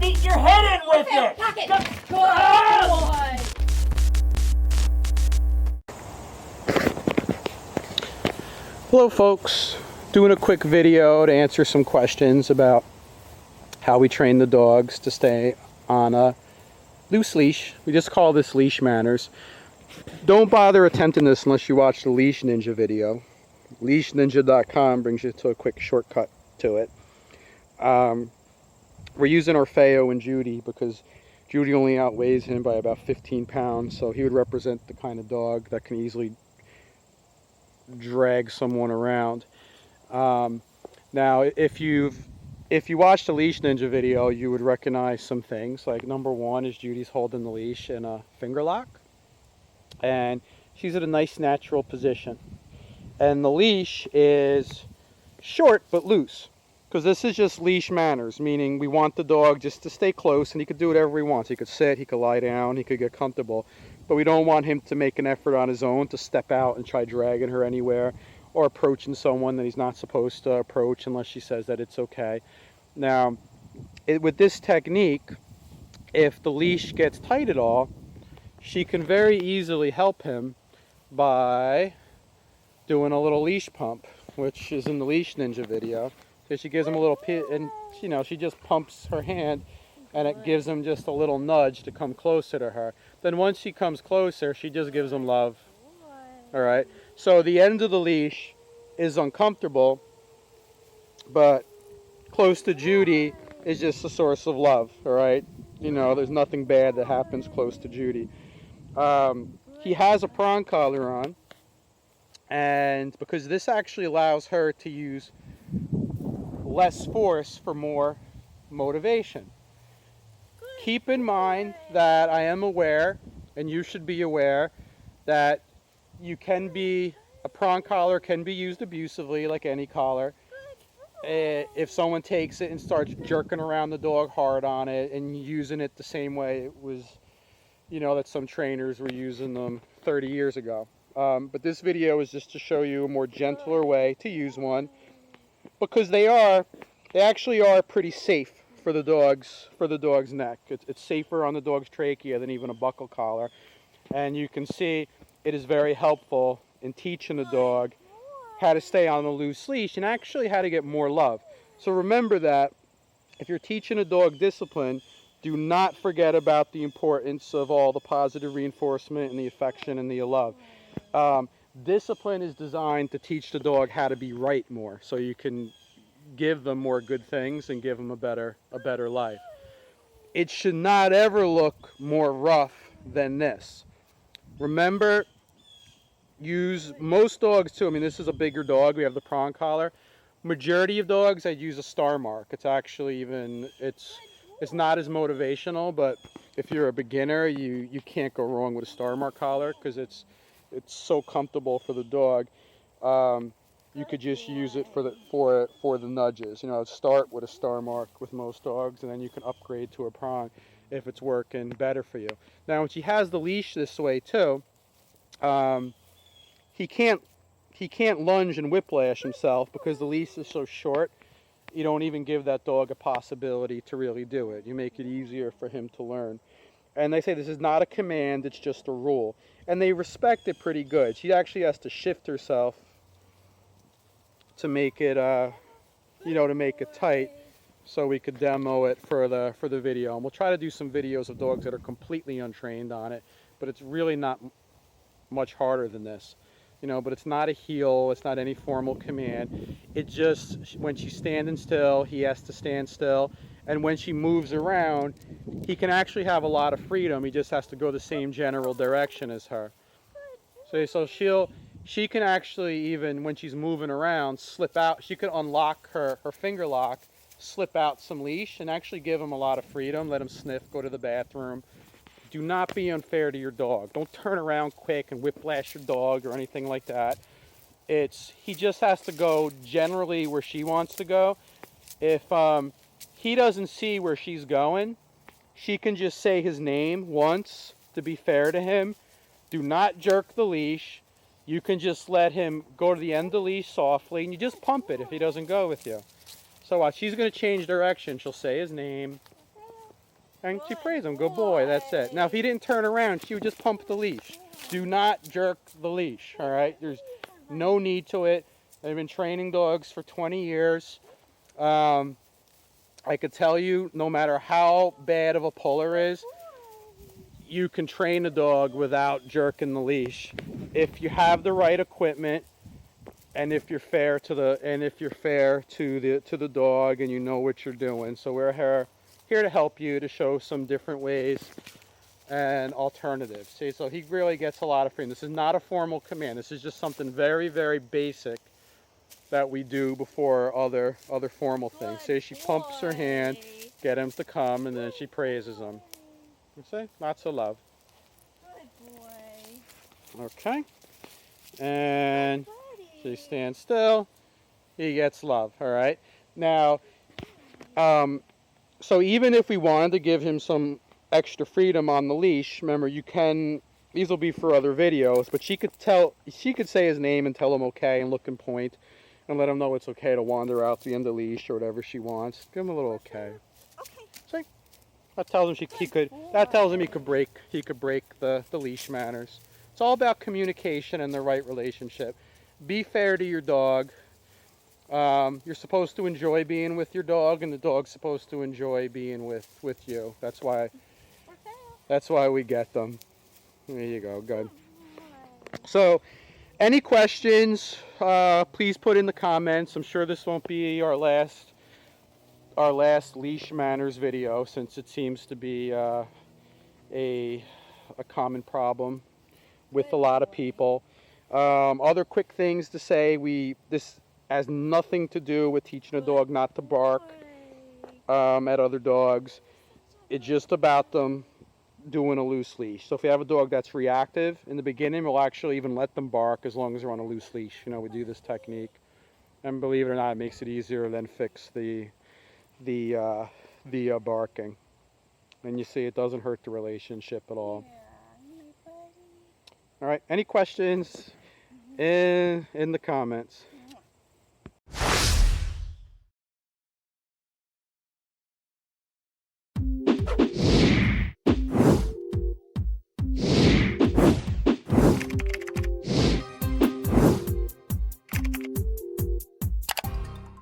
beat your head in with it. Cock it. Just- Good Ah! boy. Hello folks, doing a quick video to answer some questions about how we train the dogs to stay on a loose leash. We just call this leash manners. Don't bother attempting this unless you watch the Leash Ninja video. LeashNinja.com brings you to a quick shortcut to it. We're using Orfeo and Judy because Judy only outweighs him by about 15 pounds, so he would represent the kind of dog that can easily drag someone around. Now if you watched the Leash Ninja video, you would recognize some things. Like number one is Judy's holding the leash in a finger lock, and she's at a nice natural position, and the leash is short but loose, because this is just leash manners, meaning we want the dog just to stay close, and he could do whatever he wants. He could sit, he could lie down, he could get comfortable, but we don't want him to make an effort on his own to step out and try dragging her anywhere or approaching someone that he's not supposed to approach unless she says that it's okay. Now, with this technique, if the leash gets tight at all, she can very easily help him by doing a little leash pump, which is in the Leash Ninja video. So she gives him a little and she just pumps her hand, and it gives him just a little nudge to come closer to her. Then once she comes closer, she just gives him love. All right. So the end of the leash is uncomfortable, but close to Judy is just a source of love. All right. There's nothing bad that happens close to Judy. He has a prong collar on, and because this actually allows her to use less force for more motivation. Keep in mind that I am aware, and you should be aware, that a prong collar can be used abusively like any collar. If someone takes it and starts jerking around the dog hard on it and using it the same way it was, that some trainers were using them 30 years ago. But this video is just to show you a more gentler way to use one, because they actually are pretty safe for the dog's neck. It's safer on the dog's trachea than even a buckle collar, and you can see it is very helpful in teaching the dog how to stay on a loose leash and actually how to get more love. So remember that if you're teaching a dog discipline, do not forget about the importance of all the positive reinforcement and the affection and the love. Discipline is designed to teach the dog how to be right more, so you can give them more good things and give them a better life. It should not ever look more rough than this. Remember, most dogs too. I mean, this is a bigger dog. We have the prong collar. Majority of dogs, I'd use a star mark. It's actually it's not as motivational, but if you're a beginner, you can't go wrong with a star mark collar because it's so comfortable for the dog. You could just use it for the nudges. Start with a star mark with most dogs, and then you can upgrade to a prong if it's working better for you. Now, when she has the leash this way too, he can't lunge and whiplash himself because the leash is so short. You don't even give that dog a possibility to really do it. You make it easier for him to learn. And they say this is not a command, it's just a rule. And they respect it pretty good. She actually has to shift herself to make it to make it tight, so we could demo it for the video. And we'll try to do some videos of dogs that are completely untrained on it, but it's really not much harder than this. But it's not a heel, it's not any formal command. It just, when she's standing still, he has to stand still, and when she moves around, he can actually have a lot of freedom. He just has to go the same general direction as her. So she can actually, even when she's moving around, slip out. She can unlock her finger lock, slip out some leash, and actually give him a lot of freedom. Let him sniff, go to the bathroom. Do not be unfair to your dog. Don't turn around quick and whiplash your dog or anything like that. He just has to go generally where she wants to go. If he doesn't see where she's going, she can just say his name once to be fair to him. Do not jerk the leash. You can just let him go to the end of the leash softly, and you just pump it if he doesn't go with you. So watch, she's going to change direction. She'll say his name, And she praised him. Good boy. That's it. Now, if he didn't turn around, she would just pump the leash. Do not jerk the leash, all right? There's no need to it. I've been training dogs for 20 years. I could tell you, no matter how bad of a puller is, you can train a dog without jerking the leash if you have the right equipment and if you're fair to the dog and you know what you're doing. So we're here to help you, to show some different ways and alternatives. See, so he really gets a lot of freedom. This is not a formal command. This is just something very, very basic that we do before other formal things. See, she pumps her hand, get him to come, and then she praises him. You see? Lots of love. Good boy. Okay. And she stands still. He gets love. All right. Now, so even if we wanted to give him some extra freedom on the leash, remember you can. These will be for other videos, but she could say his name and tell him okay and look and point, and let him know it's okay to wander out the end of the leash or whatever she wants. Give him a little okay. Okay. See? That tells him he could break the leash manners. It's all about communication and the right relationship. Be fair to your dog. You're supposed to enjoy being with your dog, and the dog's supposed to enjoy being with you. That's why we get them. There you go. Good. So, any questions? Please put in the comments. I'm sure this won't be our last leash manners video, since it seems to be a common problem with a lot of people. Other quick things to say: this has nothing to do with teaching a dog not to bark at other dogs. It's just about them doing a loose leash. So if you have a dog that's reactive in the beginning, we'll actually even let them bark as long as they're on a loose leash. You know, we do this technique, and believe it or not, it makes it easier to then fix the barking. And you see, it doesn't hurt the relationship at all. All right. Any questions in the comments?